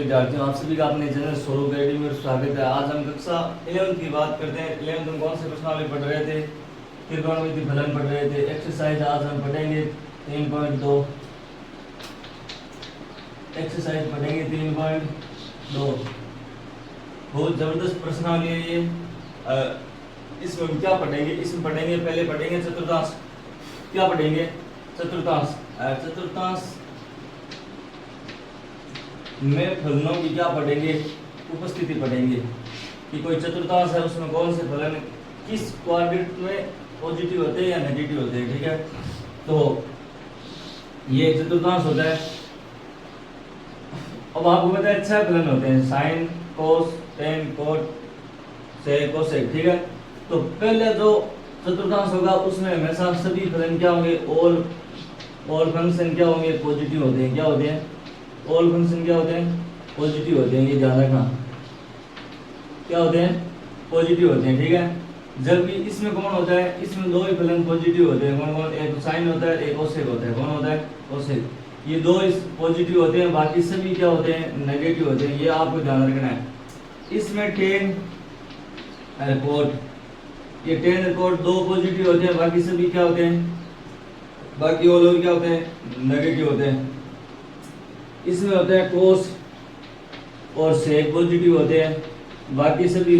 विद्यार्थियों, आप सभी का अपने चैनल स्वरूप अकेडमी में स्वागत है। आज हम कक्षा 11th की बात करते हैं। 11th में कौन से प्रश्नावली पढ़ रहे थे? त्रिकोणमिति फलन पढ़ रहे थे। एक्सरसाइज आज हम पढ़ेंगे 3.2। एक्सरसाइज पढ़ेंगे 3.2। बहुत जबरदस्त प्रश्नावली है ये। इसमें हम क्या पढ़ेंगे? इसमें पढ़ेंगे, पहले पढ़ेंगे चतुर्थांश। क्या पढ़ेंगे? चतुर्थांश। चतुर्थांश में फलनों की क्या पढ़ेंगे? उपस्थिति पढ़ेंगे कि कोई चतुर्थांश है, उसमें कौन से फलन किस क्वाड्रेंट में पॉजिटिव होते हैं या नेगेटिव होते हैं। ठीक है, तो ये चतुर्थांश होता है। अब आपको पता है 6 फलन होते हैं, साइन, कोस, टेन, कोट, सेक, कोसेक। ठीक है, तो पहले जो चतुर्थांश होगा उसमें हमेशा सभी फलन क्या होंगे? ऑल फंक्शन क्या होंगे? पॉजिटिव होते हैं। क्या होते हैं? ऑल फंक्शन क्या होते हैं? पॉजिटिव होते हैं। ये ध्यान रखना, क्या होते हैं? पॉजिटिव होते हैं। ठीक है, जबकि इसमें कौन होता है? इसमें दो ही फलन पॉजिटिव होते हैं। कौन कौन? एक साइन होता है, एक कोसेक होता है। कौन होता है? कोसेक। ये दो पॉजिटिव होते हैं, बाकी सभी क्या होते हैं? नेगेटिव होते हैं। ये आपको ध्यान रखना है। इसमें टेन और कोट, ये टेन और कोट दो पॉजिटिव होते हैं, बाकी सभी क्या होते हैं? बाकी वो लोग क्या होते हैं? नेगेटिव होते हैं। इसमें होता है कोस और सेक पॉजिटिव होते हैं, बाकी सभी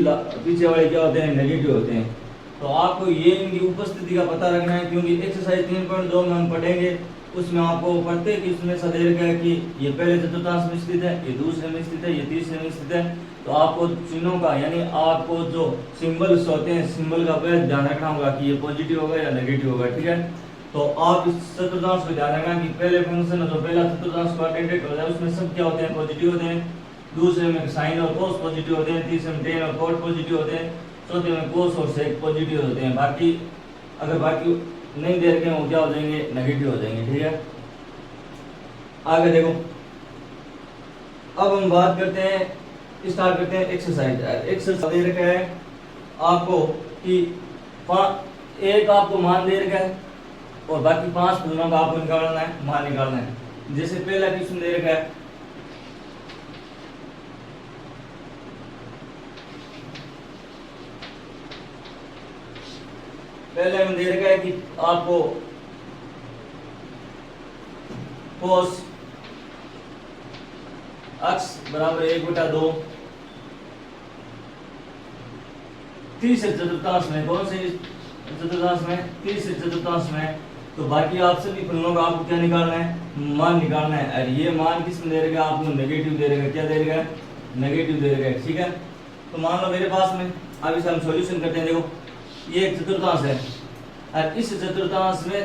पीछे वाले क्या होते हैं? नेगेटिव होते हैं। तो आपको ये इनकी उपस्थिति का पता रखना है, क्योंकि एक्सरसाइज 3.2 में हम पढ़ेंगे, उसमें आपको पढ़ते कि उसमें सा दे रखा है कि ये पहले चतुर्थांश में स्थित है, ये दूसरे में स्थित है, ये तीसरे में स्थित है। तो आपको चिन्हों का, यानी आपको जो सिंबल्स होते हैं, सिंबल का पहले ध्यान रखना होगा कि ये पॉजिटिव होगा या नेगेटिव होगा। ठीक है, तो आप इस चतुर्थांश को ध्यान रखना कि पहले फंक्शन जो पहला चतुर्थांश क्वाड्रेंट होता है उसमें सब क्या होते हैं? पॉजिटिव होते हैं। दूसरे में साइन और कोस पॉजिटिव होते हैं। तीसरे में टेन और कोट पॉजिटिव होते हैं। चौथे में कोस और सेक पॉजिटिव होते हैं। बाकी अगर बाकी नहीं दे रखे वो क्या हो जाएंगे? नेगेटिव हो जाएंगे। ठीक है, आगे देखो। अब हम बात करते हैं, स्टार्ट करते हैं एक्सरसाइज। एक्सरसाइज दे रखा है आपको कि एक आपको मान दे रखा है और बाकी 5 फलनों का आपको निकालना है, मान निकालना है। जैसे पहला क्वेश्चन दे रखा है, पहले में दे रखा है कि आपको कोस x बराबर 1/2 तीसरे चतुर्थांश में। कौन से चतुर्थांश में? तीसरे चतुर्थांश में। तो बाकी आप सभी फलनों का आपको क्या निकालना है? मान निकालना है। और ये मान किस में दे रहेगा? आपको नेगेटिव दे रहेगा। क्या दे रहेगा? नेगेटिव दे रहेगा। ठीक है, तो मान लो मेरे पास में, अब इसे हम सॉल्यूशन करते हैं। देखो, ये एक चतुर्थांश है और इस चतुर्थांश में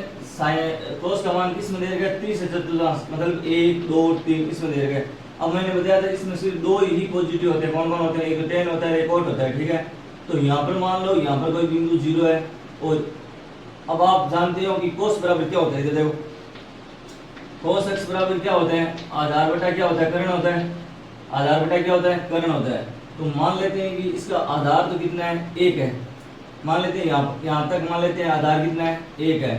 कोस का मान किस में दे रहेगा? तीसरे चतुर्थांश, मतलब 1, 2, 3 इसमें दे रहेगा। अब मैंने बताया था इसमें सिर्फ दो ही पॉजिटिव होते हैं। कौन कौन होते हैं? एक टेन होता है, एक कोट होता है। ठीक है, तो यहाँ पर मान लो यहाँ पर कोई बिंदु 0 है। और अब आप जानते हो कि कोस बराबर क्या होता है? इधर देखो, कोस x बराबर क्या होता है? आधार बटा क्या होता है? कर्ण होता है। आधार बटा क्या होता है? कर्ण होता है। तो मान लेते हैं कि इसका आधार तो कितना है? 1 है। मान लेते हैं यहाँ तक मान लेते हैं आधार कितना है? 1 है।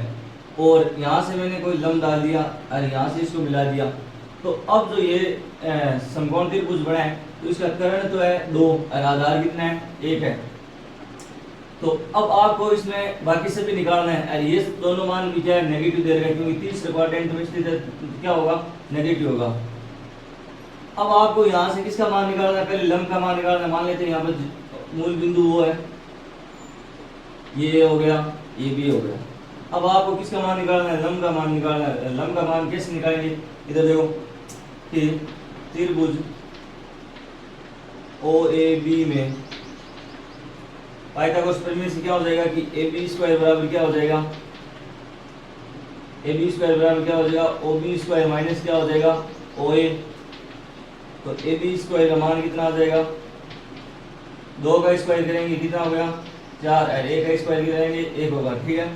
और यहाँ से मैंने कोई लंब डाल दिया और यहाँ से इसको मिला दिया। तो अब जो ये समकोण त्रिभुज बना है, तो इसका कर्ण तो है 2 और आधार कितना है? 1 है। तो अब आपको इसमें बाकी से भी निकालना है। और ये दोनों मान भी क्या है? नेगेटिव दे रखा है, क्योंकि तीसरे क्वाड्रेंट में स्थित है, क्या होगा? नेगेटिव होगा। अब आपको यहाँ से किसका मान निकालना है? पहले लंब का मान निकालना है। मान लेते हैं यहाँ पर मूल बिंदु वो है, ये हो गया, ये भी हो गया। अब आपको किसका मान निकालना है? लंब का मान निकालना है। लंब का मान कैसे निकालेंगे? इधर देखो कि त्रिभुज OAB में पाइथागोरस प्रमेय से क्या हो जाएगा कि AB² बराबर क्या हो जाएगा? AB² बराबर क्या हो जाएगा? OB² माइनस क्या हो जाएगा? OA। तो AB² का मान कितना आ जाएगा? 2 का स्क्वायर करेंगे कितना हो गया? 4। और 1 का स्क्वायर करेंगे 1 होगा। ठीक है,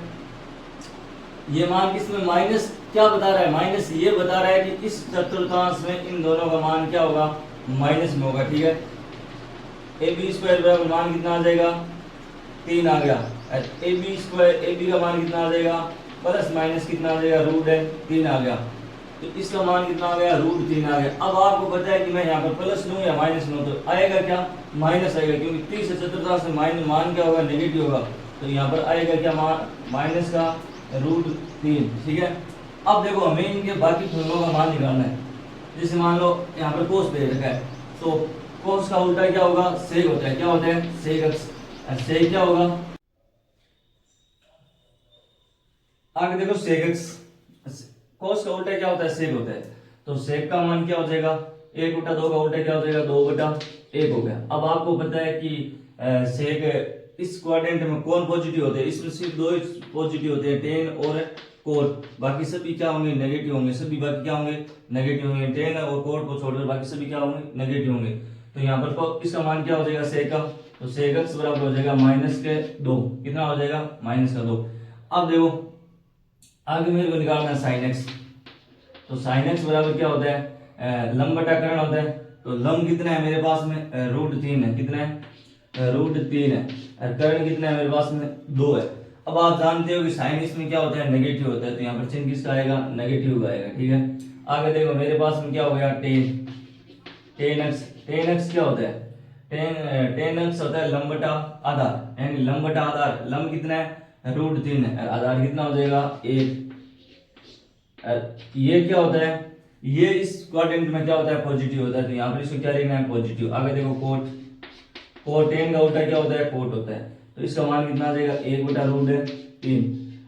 ये मान किसमें? माइनस क्या बता रहा है? माइनस ये बता रहा है कि इस चतुर्थांश में इन दोनों का मान क्या होगा? माइनस में होगा। ठीक है, AB² बराबर मान कितना आ जाएगा? 3 आ गया। AB² AB का मान कितना आ जाएगा? प्लस माइनस कितना आ जाएगा? रूट है 3 आ गया। तो इसका मान कितना आ गया, √3 आ गया। अब आपको पता है कि मैं यहाँ पर प्लस लूँ या माइनस लूँ, तो आएगा क्या, माइनस आएगा, क्योंकि 30 चतुर्थांश में माइनस मान क्या होगा, नेगेटिव होगा। तो यहाँ पर आएगा क्या, मान माइनस का √3, ठीक है। अब देखो हमें इनके बाकी फॉर्मूलों का मान निकालना है। जैसे मान लो यहाँ पर कोस दे रखा है, तो कोस का उल्टा क्या होगा, सेक होता है। क्या होता है, सेक अक्स। सेक क्या होगा, आगे देखो सेक एक्स, कोस का उल्टा क्या होता है, सेक होता है। तो सेक का मान क्या हो जाएगा, 1/2 का उल्टा क्या हो जाएगा, 2/1 हो गया। अब आपको पता है कि सेक इस क्वाड्रेंट में कौन पॉजिटिव होते हैं, इसमें सिर्फ दो पॉजिटिव होते हैं, टेन और कोट, बाकी सभी क्या होंगे, नेगेटिव होंगे। सभी बाकी क्या होंगे, नेगेटिव होंगे। टेन और कोट को छोड़कर बाकी सभी क्या होंगे, नेगेटिव होंगे। तो यहाँ पर इसका मान क्या हो जाएगा, सेक का, तो सेक एक्स बराबर हो जाएगा -2। कितना हो जाएगा, -2। अब देखो आगे मेरे को निकालना है साइन एक्स। तो साइन एक्स बराबर क्या होता है, लंब बटा कर्ण होता है। तो लंब कितना है मेरे पास में, √3 है। कितना है, √3 है। और कर्ण कितना है मेरे पास में, 2 है। अब आप जानते हो कि साइन इसमें क्या होता है, नेगेटिव होता है, तो यहाँ पर चिन्ह किसका आएगा, नेगेटिव का आएगा, ठीक है। आगे देखो मेरे पास में क्या हो गया, टेन एक्स क्या होता है, टेन एक्स होता है लंब बटा आधार, यानी लंब बटा आधार। लंब कितना है, √3 है, आधार कितना हो जाएगा, 1। ये क्या होता है, ये इस क्वाड्रेंट में क्या होता है, पॉजिटिव होता है, तो यहाँ पर इसको क्या लिखना है, पॉजिटिव। आगे देखो कोट टेन का उल्टा क्या होता है, कोट होता है। तो इसका मान कितना आ जाएगा, 1/√3।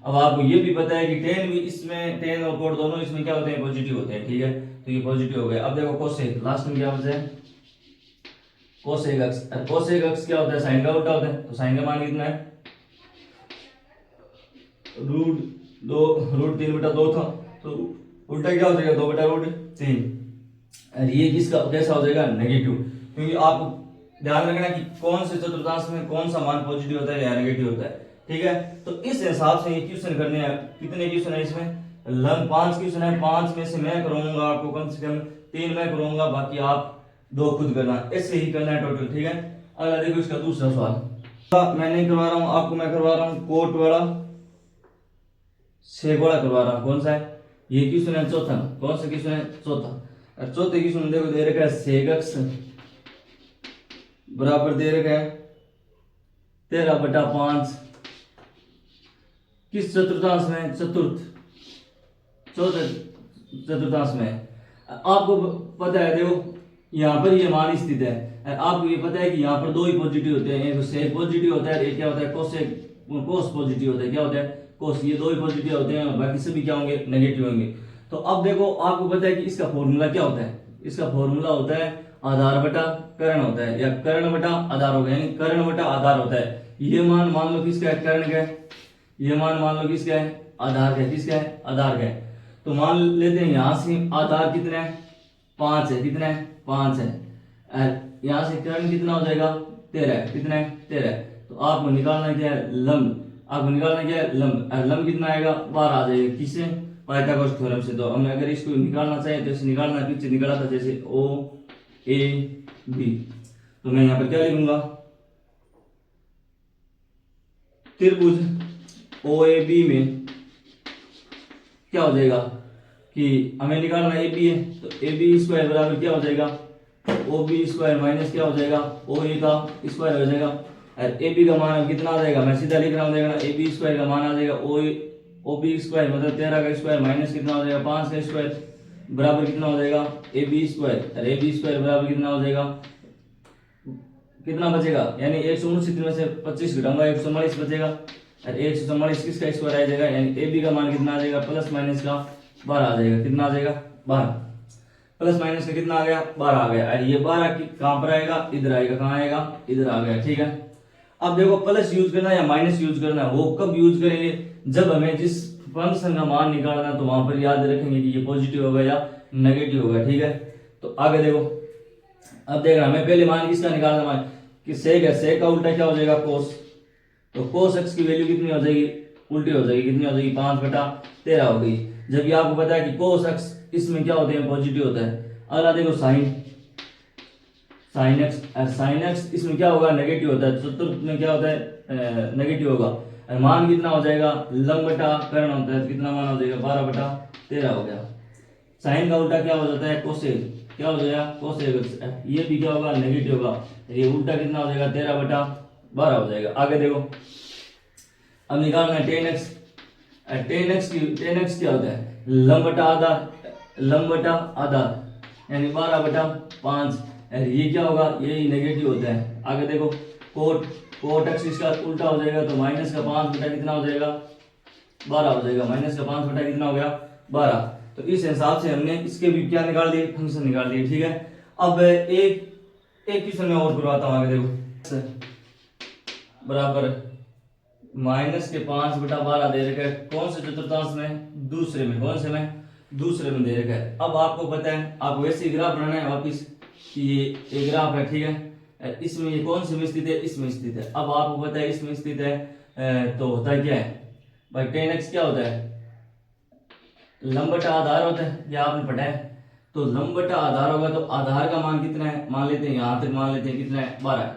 अब आपको ये भी पता है कि टेन भी इसमें, टेन और कोट दोनों इसमें क्या होते हैं, पॉजिटिव होते हैं, ठीक है। तो ये पॉजिटिव हो गया। अब देखो कोसेक, लास्ट में क्या बचा है, कोसेक एक्स। कोसेक एक्स क्या होता है, साइन का उल्टा होता है। तो साइन का मान कितना है, √3/2 था, तो उल्टा क्या हो जाएगा, 2/√3। और ये किसका कैसा हो जाएगा, नेगेटिव। क्योंकि आप ध्यान रखना कि कौन से चतुर्थांश में कौन सा मान पॉजिटिव होता है या नेगेटिव होता है, ठीक है। तो इस हिसाब से ये क्वेश्चन करने हैं। कितने क्वेश्चन है इसमें, 5 क्वेश्चन है। 5 में से मैं करूंगा आपको कम से कम 3 मैं करूंगा, बाकी आप 2 खुद करना, ऐसे ही करना है टोटल, ठीक है। अगला देखो इसका दूसरा सवाल, मैं नहीं करवा रहा हूं आपको, मैं करवा रहा हूं कोट वाला, सेक वाला करवा रहा हूं। कौन सा है ये क्वेश्चन है, चौथा। कौन सा क्वेश्चन है, चौथा। और चौथे क्वेश्चन देखो दे रखा है, सेक एक्स बराबर दे रखा है 13/5 किस चतुर्थांश में, चौथे चतुर्थांश में। आपको पता है देखो यहाँ पर ये मान स्थित है। आपको ये पता है कि यहाँ पर 2 ही पॉजिटिव होते हैं, एक सेक पॉजिटिव होता है, एक क्या होता है, कोस पॉजिटिव होता है। क्या होता है, कोस। ये 2 ही पॉजिटिव होते हैं और बाकी सभी क्या होंगे, नेगेटिव होंगे। तो अब देखो आपको पता है कि इसका फॉर्मूला क्या होता है, इसका फॉर्मूला होता है आधार बटा कर्ण होता है, या कर्ण बटा आधार होगा, यानी कर्ण बटा आधार होता है। ये मान लो किसका है, कर्ण का है। ये मान लो किसका है, आधार का है। किसका है, आधार का है। तो मान लेते हैं यहां से आधार कितना है, 5 है। कितना है, 5 है। यहां से कर्ण कितना हो जाएगा, 13 है। कितना है, 13 है। तो आपको निकालना क्या है, लंब। आपको निकालना क्या है, लंब। लंब कितना आएगा, 12 आ जाएगा। किससे, पाइथागोरस थ्योरम से। तो हमें अगर इसको निकालना चाहिए तो इसे निकालना, पीछे निकाला था जैसे OAB। तो मैं यहाँ पर क्या लिखूंगा, त्रिभुज OAB में क्या हो जाएगा कि हमें निकालना AB है, तो AB² बराबर क्या हो जाएगा, OB² माइनस क्या हो जाएगा, OA का स्क्वायर हो जाएगा। और AB का मान कितना आ जाएगा, मैं सीधा लिख रहा हूँ, देखना AB² का मान आ जाएगा OB² मतलब 13 का स्क्वायर माइनस कितना हो जाएगा, 5 का स्क्वायर बराबर कितना हो जाएगा, AB²। और AB² बराबर कितना हो जाएगा, कितना बचेगा, यानी 169 में से 25 घटाऊंगा, 144 बचेगा। और 144 किसका स्क्वायर आ जाएगा, यानी AB का मान कितना आ जाएगा, प्लस माइनस का 12 आ जाएगा। कितना आ जाएगा, 12। प्लस माइनस का कितना आ गया, 12 आ गया। और ये 12 कहां पर आएगा, इधर आएगा। कहां आएगा, इधर आ गया, ठीक है। अब देखो प्लस यूज करना या माइनस यूज करना, वो कब यूज करेंगे, जब हमें जिस फंक्शन का मान निकालना, तो वहां पर याद रखेंगे कि ये पॉजिटिव होगा या नेगेटिव होगा, ठीक है। तो आगे देखो, अब देखना हमें पहले मान किसका निकालना, मान कि सेक है। सेक का उल्टा क्या हो जाएगा, कोस। तो कोस एक्स की वैल्यू कितनी हो जाएगी, उल्टी हो जाएगी। कितनी हो जाएगी, 5/13 हो गई। जबकि आपको पता है कि कोस एक्स इसमें क्या होते हैं, पॉजिटिव होता है। अगला देखो साइन एक्स। साइन एक्स इसमें क्या होगा, नेगेटिव होता है। चतुर्थ में क्या होता है, नेगेटिव होगा। और मान कितना हो जाएगा, लंब बटा कर्ण होता है। तो कितना मान हो जाएगा, 12/13 हो गया। साइन का उल्टा क्या हो जाता है, कोसेक। क्या हो जाएगा, कोसेक। ये भी क्या होगा, नेगेटिव होगा। ये उल्टा कितना हो जाएगा, 13/12 हो जाएगा। आगे देखो, अब निकालना है टेन एक्स। टेन एक्स क्या होता है, लंब बटा आधार, लंब बटा आधार यानी 12/5। ये क्या होगा, ये नेगेटिव होता है। आगे देखो, कोट एक्स इसका उल्टा हो जाएगा तो माइनस का 5 बटा कितना हो जाएगा, 12 हो जाएगा। माइनस का 5 बटा कितना हो गया, 12। तो इस हिसाब से हमने इसके भी क्या निकाल दिए, फंक्शन निकाल दिए। ठीक है, अब एक क्वेश्चन में और करवाता हूँ। आगे देखो, बराबर माइनस के 5/12 दे रखा है। कौन से चतुर्थांश में, दूसरे में। कौन से में, दूसरे में दे रखा है। अब आपको पता है, आपको वैसे ही ग्राफ बनाना है वापिस कि ये ग्राफ है। ठीक है, इसमें ये कौन से में स्थित है, इसमें स्थित है। अब आपको पता है इसमें स्थित है, तो होता है क्या है भाई, टेन एक्स क्या होता है, लंब बटा आधार होता है। ये आपने पढ़ा है। तो लंब बटा आधार होगा तो आधार का मान कितना है, मान लेते हैं यहां तक, मान लेते हैं कितना है, 12 है।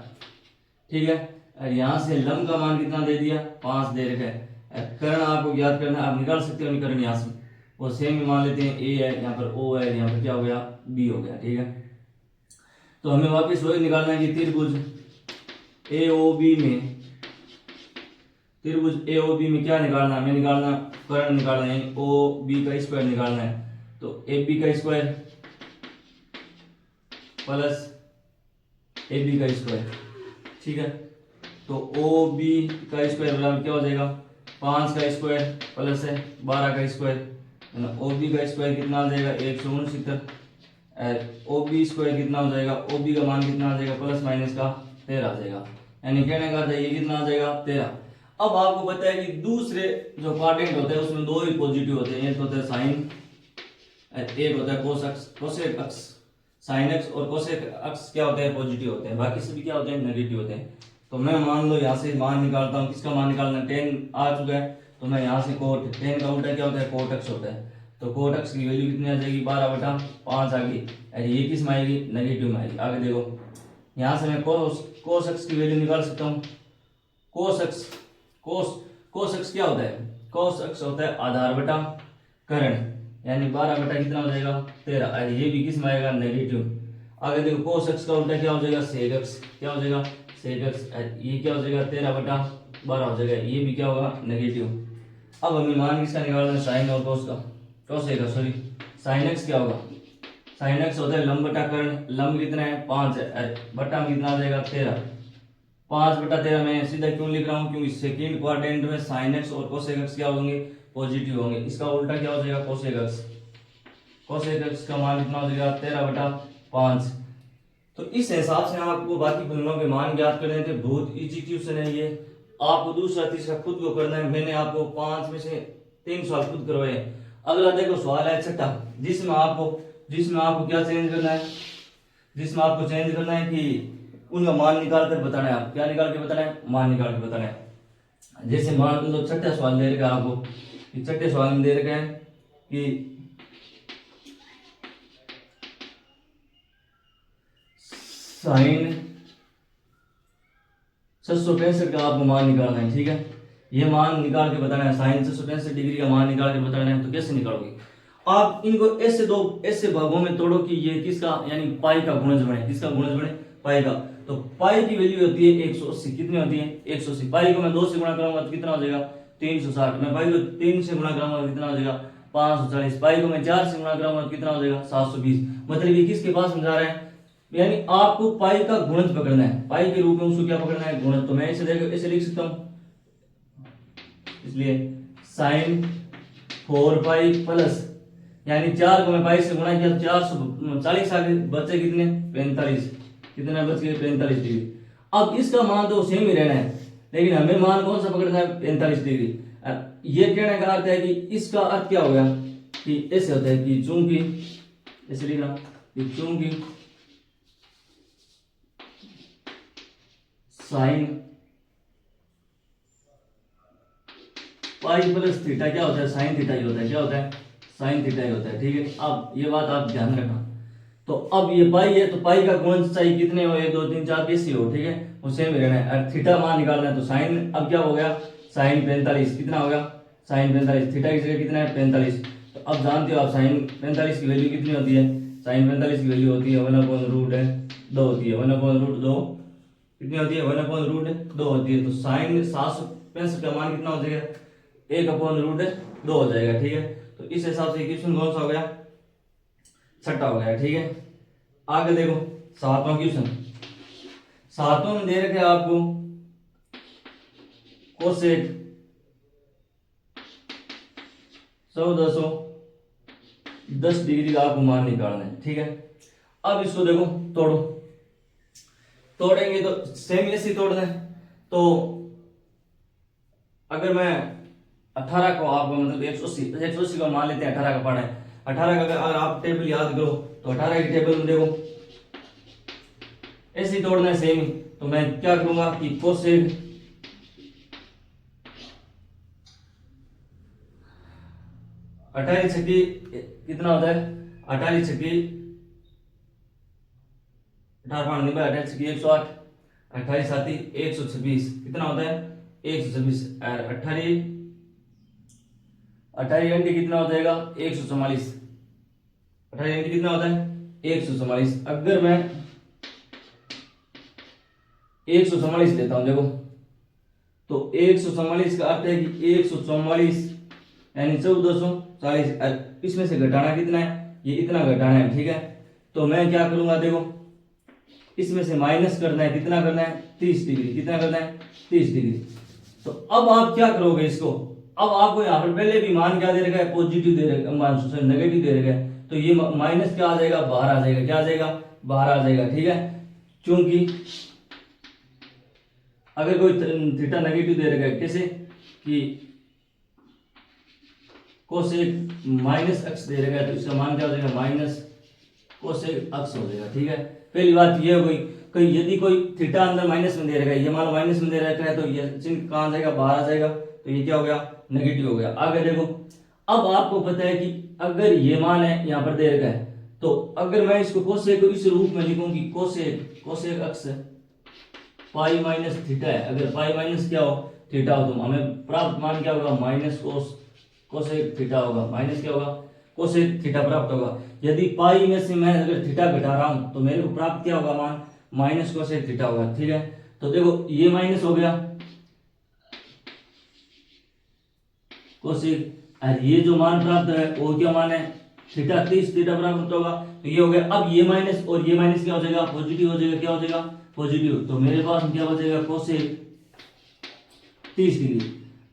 ठीक है, और यहां से लंब का मान कितना दे दिया, 5 दे रखा है। कर्ण आपको ज्ञात करना है, आप निकाल सकते हो कर्ण यहां से। वो सेम ही मान लेते हैं, ए है यहाँ पर, ओ है यहाँ पर, क्या हो गया, बी हो गया। ठीक है, तो हमें वापस वही निकालना है कि त्रिभुज ए ओ बी में, त्रिभुज ए ओ बी में क्या निकालना है, हमें निकालना कर्ण निकालना है, यानी ओ बी का स्क्वायर निकालना है। तो ए बी का स्क्वायर प्लस ए बी का स्क्वायर। ठीक है, तो ओ बी का स्क्वायर बराबर क्या हो जाएगा, 5 का स्क्वायर प्लस है 12 का स्क्वायर। ओ बी का स्क्वायर कितना आ जाएगा, 169। ओ बी स्क्वायर कितना हो जाएगा, ओ बी का मान कितना आ जाएगा, प्लस माइनस का 13 आ जाएगा। यानी कहने का ये कितना आ जाएगा, 13। अब आपको पता है कि दूसरे जो क्वाड्रेंट होते हैं उसमें दो ही पॉजिटिव होते हैं, एक होता है साइन, एक होता है कोसेक अक्स। साइन एक्स और कोसेक अक्स क्या होते हैं, पॉजिटिव होते हैं। बाकी सभी क्या होते हैं, नेगेटिव होते हैं। तो मैं मान लो यहाँ से मान निकालता हूँ, किसका मान निकालना, 10 आ चुका है। तो मैं यहाँ से कोट, 10 का उल्टा क्या होता है, कोट एक्स होता है। तो कोट एक्स की वैल्यू कितनी आ जाएगी, 12/5 आ गई। ये किस में आएगी, नेगेटिव में आएगी। आगे देखो, यहाँ से मैं कोस एक्स की वैल्यू निकाल सकता हूँ। कोस एक्स क्या होता है, कोस एक्स होता है आधार बटा कर्ण, यानी 12 बटा कितना हो जाएगा, 13। ये भी किस में आएगा, नेगेटिव। आगे देखो, कोस एक्स का उल्टा क्या हो जाएगा, सेक एक्स। क्या हो जाएगा, सेक एक्स। ये क्या हो जाएगा, 13/12 हो जाएगा। ये भी क्या होगा, नेगेटिव। अब हमें मान किसका निकालना है, साइन और कोस का, कोसेक का, सॉरी। साइन एक्स क्या होगा, साइन एक्स होता है लंब बटा कर्ण। लंब कितना है, 5 है, बटा में कितना आ जाएगा, 13। 5/13 में सीधा क्यों लिख रहा हूँ, क्योंकि सेकेंड क्वाड्रेंट में साइन एक्स और कोसेक एक्स क्या होंगे, पॉजिटिव होंगे। इसका उल्टा क्या हो जाएगा, कोसेक एक्स। कोसेक एक्स का मान कितना हो जाएगा, 13/5। तो इस हिसाब से आपको बाकी फलनों के मान ज्ञात करने थे। बहुत इजी क्वेश्चन है ये, आपको दूसरा तीसरा खुद को करना है। मैंने आपको 5 में से 3 सवाल खुद करवाए। अगला देखो सवाल है छठा, जिसमें आपको क्या चेंज करना है, जिसमें आपको चेंज करना है कि उनका मान निकाल कर बताना है। आप क्या निकाल के बताना है, मान निकाल के बताना है। जैसे मान लो छठा सवाल दे रखा है आपको, छठे सवाल में दे रखा है कि साइन 665 का आपको मान निकालना है। ठीक है, ये मान निकाल के बताना है, साइन 665 डिग्री का मान निकाल के बताना है। तो कैसे निकालोगे आप, इनको ऐसे भागों में तोड़ो कि ये किसका, यानी पाई का गुणज बने। किसका गुणज बने, पाई का। तो पाई की वैल्यू होती है 180। कितनी होती है, 180। पाई को मैं 2 से गुणा करूंगा तो कितना हो जाएगा, 360। मैं पाई को 3 से गुणा करूंगा तो कितना हो जाएगा, 540। पाई को मैं 4 से गुणा करूंगा तो कितना हो जाएगा, 720। मतलब ये किसके पास समझा रहा है, यानी आपको पाई का गुणज पकड़ना है। पाई के रूप में उसको क्या पकड़ना है, गुणज। तो मैं इसे देखो, ऐसे लिख सकता हूं, इसलिए साइन 4 पाई प्लस, यानी 4 को मैं पाई से गुणा किया तो 440 आ गए, बचे कितने, 45। कितने बच गए, 45 डिग्री। अब इसका मान तो सेम ही रहना है, लेकिन हमें मान कौन सा पकड़ना है, 45 डिग्री। ये कहने का अर्थ है कि इसका अर्थ क्या हो गया कि ऐसे होता है कि चूंकि, ऐसे लिखना कि चूंकि साइन पाई प्लस थीटा क्या होता है, साइन थीटा ही होता है। क्या होता है, साइन थीटा ही होता है। ठीक है, अब ये बात आप ध्यान रखना। तो अब ये पाई है तो पाई का गुणज चाहिए कितने हो, 1 2 3 4 कैसे हो। ठीक है, वो सेम रहना है। थीटा मान निकालना है तो साइन, अब क्या हो गया, साइन 45 कितना हो गया, साइन 45। थीटा की जगह कितना है, 45। तो अब जानते हो आप साइन 45 की वैल्यू कितनी होती है, साइन 45 की वैल्यू होती है 1/√2 होती है, 1/√2 कितनी होती है, 1/√2 होती है। तो साइन 765 का मान कितना हो जाएगा, 1/√2 हो जाएगा। ठीक है, तो इस हिसाब से क्वेश्चन कौन सा हो गया, छठा हो गया। ठीक है, आगे देखो सातवां क्वेश्चन। सातवां में दे रखे आपको कोसेक 1410 डिग्री का आपको मान निकालना है। ठीक है, अब इसको देखो तोड़ो, तोड़ेंगे तो सेम ऐसे तोड़ना है। तो अगर मैं 18 को आपको मतलब 180 का मान लेते हैं, 18 का पढ़ा है, 18 का अगर आप टेबल याद करो तो 18 की टेबल में देखो ऐसे ही तोड़ना है सेम ही। तो मैं क्या करूंगा कि कोसेक 18 छक्की कितना होता है, 18 छक्की 18 18 छक्की 108, 28 साथी 126 कितना होता है 126, और 18 घंटे कितना हो जाएगा 144, 18 घंटे कितना होता है 144। अगर मैं 144 लेता हूं देखो, तो 144 का अर्थ है कि 144 यानी 1440, इसमें से घटाना कितना है, ये इतना घटाना है। ठीक है, तो मैं क्या करूंगा देखो, इसमें से माइनस करना है, कितना करना है 30 डिग्री, कितना करना है 30 डिग्री। तो अब आप क्या करोगे इसको, अब आपको यहाँ पर पहले भी मान क्या दे रखा है, पॉजिटिव दे रखा मान नेगेटिव दे रखा है, तो ये माइनस क्या आ जाएगा, बाहर आ जाएगा, क्या आ जाएगा बाहर आ जाएगा। ठीक है, क्योंकि अगर कोई थीटा नेगेटिव दे रखा है कैसे कि कोसेक माइनस अक्स दे रखा है, तो इसका मान क्या हो जाएगा माइनस कोसेक अक्स हो जाएगा। ठीक है, पहली बात ये हो गई। कहीं यदि कोई थीटा अंदर माइनस में दे रखा है, ये मान माइनस में दे रखा है, तो ये चिन्ह कहां जाएगा, बाहर आ जाएगा, तो ये क्या हो गया नेगेटिव हो गया। आगे देखो, अब आपको पता है कि अगर ये मान है यहाँ पर दे रखा है, तो अगर मैं इसको कोसेक को इस रूप में लिखूं कि कोसेक अक्स पाई माइनस थीटा है, अगर पाई माइनस क्या हो थीटा हो, तो हमें प्राप्त मान क्या होगा माइनस कोसेक थीटा होगा, माइनस क्या होगा कोसेक थीटा प्राप्त होगा। यदि पाई में से मैं अगर थीटा घटा रहा हूं तो मेरे को प्राप्त क्या होगा मान माइनस कोसेक थीटा होगा। ठीक है, तो देखो ये माइनस हो गया कोसेक, और ये जो मान प्राप्त है वो क्या मान है थीटा 30 थीटा प्राप्त होगा, तो ये हो गया। अब ये माइनस और ये माइनस क्या हो जाएगा पॉजिटिव हो जाएगा, क्या हो जाएगा पॉजिटिव। तो मेरे पास क्या बचेगा कोसेक 30 डिग्री,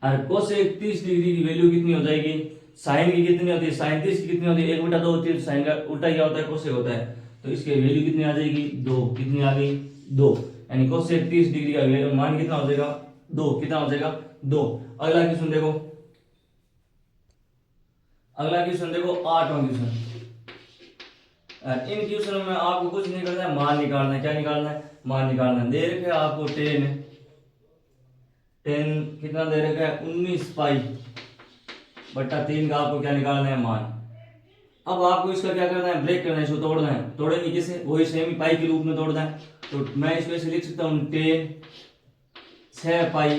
और कोसेक 30 डिग्री की वैल्यू कितनी हो जाएगी, साइन की कितनी होती है, साइन 30 की कितनी होती है 1/2 होती है, साइन का उल्टा क्या होता है कोसेक होता है, तो इसकी वैल्यू कितनी आ जाएगी 2, कितनी आ गई 2, यानी कोसेक 30 डिग्री का मान कितना हो जाएगा 2, कितना हो जाएगा 2। अगला क्वेश्चन देखो, अगला क्वेश्चन देखो 8वां क्वेश्चन। इन क्वेश्चनों में आपको कुछ नहीं करना है, मान निकालना है। क्या निकालना है, मान निकालना है। दे रखे है आपको 10 कितना दे रखा है 19 पाई बट्टा 3 का आपको क्या निकालना है मान। अब आपको इसका क्या करना है ब्रेक करना है, इसको तोड़ना है। तोड़ेंगे किसे, वही सेमी पाई के रूप में तोड़ना है। तो मैं इसको ऐसे लिख सकता हूँ 10 6 पाई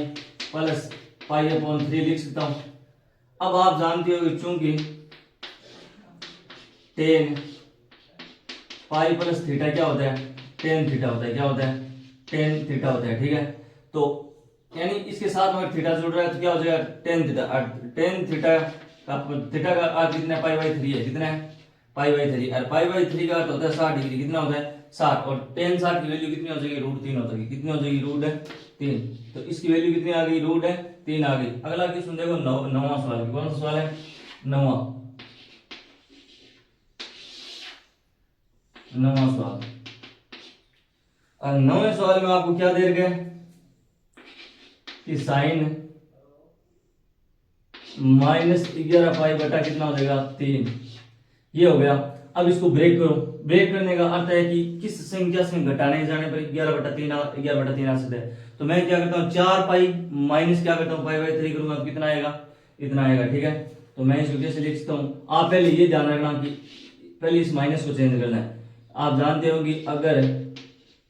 प्लस पाई अपॉन 3 लिख सकता हूँ। अब आप जानते हो चूंकि 10 पाई प्लस थीटा क्या होता है 10 थीटा होता है, क्या होता है 10 थीटा होता है। ठीक है, तो यानी इसके साथ अगर थीटा जुड़ रहा है तो क्या हो जाएगा 10 थीटा। 10 थीटा का अर्थ कितना है पाई/3 है, कितना है पाई/3, और पाई/3 का अर्थ होता है 60 डिग्री, कितना होता है 60, और 10 60 की वैल्यू कितनी हो जाएगी √3 हो जाएगी, कितनी हो जाएगी √3। तो इसकी वैल्यू कितनी आ गई √3 आ गई। अगला क्वेश्चन देखो 9वां सवाल, कौन सा सवाल है 9वां सवाल। और 9वें सवाल में आपको क्या दे रखे कि साइन -11 पाई बटा कितना हो जाएगा 3, ये हो गया। अब इसको ब्रेक करो। ब्रेक करने का अर्थ है कि किस संख्या से घटाने जाने पर 11/3 आ सकता है। तो मैं क्या करता हूँ 4 पाई माइनस क्या करता हूँ पाई/3 करूंगा तो कितना आएगा इतना आएगा। ठीक है, तो मैं इसको कैसे लिख सकता हूँ, आप पहले ये ध्यान रखना कि पहले इस माइनस को चेंज करना है। आप जानते हो कि अगर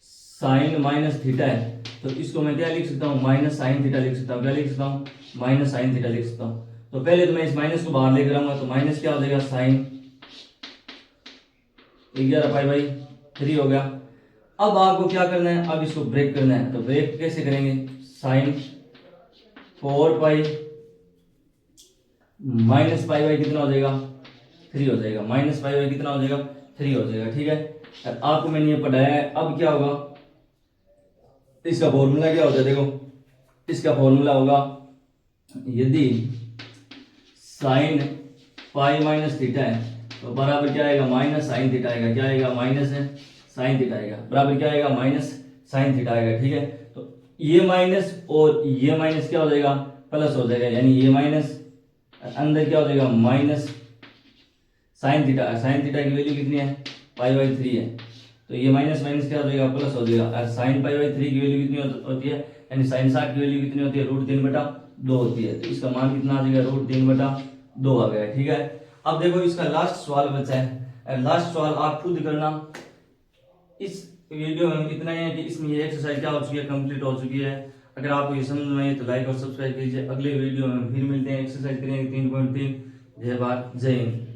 साइन माइनस थीटा है तो इसको मैं क्या लिख सकता हूँ माइनस साइन थीटा लिख सकता हूँ, क्या लिख सकता हूँ माइनस साइन थीटा लिख सकता हूँ। तो पहले तो मैं इस माइनस को बाहर लेकर आऊंगा, तो माइनस क्या हो जाएगा साइन 11π/3 हो गया। अब आपको क्या करना है, अब इसको ब्रेक करना है। तो ब्रेक कैसे करेंगे, साइन 4π माइनस पाई कितना हो जाएगा 3 हो जाएगा, माइनस पाई कितना हो जाएगा 3 हो जाएगा। ठीक है, और आपको मैंने ये पढ़ाया है। अब क्या होगा, इसका फॉर्मूला क्या होता है, देखो इसका फॉर्मूला होगा यदि साइन पाई माइनस थीटा है तो बराबर क्या आएगा माइनस साइन थीटा आएगा। क्या आएगा, माइनस साइन थीटा आएगा, बराबर क्या आएगा माइनस साइन थीटा आएगा। ठीक है, तो ये माइनस और ये माइनस क्या हो जाएगा प्लस हो जाएगा, यानी ये माइनस अंदर क्या हो जाएगा minus sine theta. Sine theta की वैल्यू कितनी है π/3 है, तो ये माइनस माइनस क्या हो जाएगा प्लस हो जाएगा। और साइन π/3 की वैल्यू कितनी होती है, यानी साइन 60 की वैल्यू कितनी होती है √3/2 होती है। तो इसका मान कितना आ जाएगा √3/2 आ गया। ठीक है, अब देखो इसका लास्ट सवाल बचा है, लास्ट सवाल आप खुद करना। इस वीडियो में इतना ही है कि इसमें ये एक्सरसाइज क्या हो चुकी है, कंप्लीट हो चुकी है। अगर आपको ये समझ में आई तो लाइक और सब्सक्राइब कीजिए। अगले वीडियो में फिर मिलते हैं, एक्सरसाइज करेंगे 3.3। जय भारत, जय हिंद।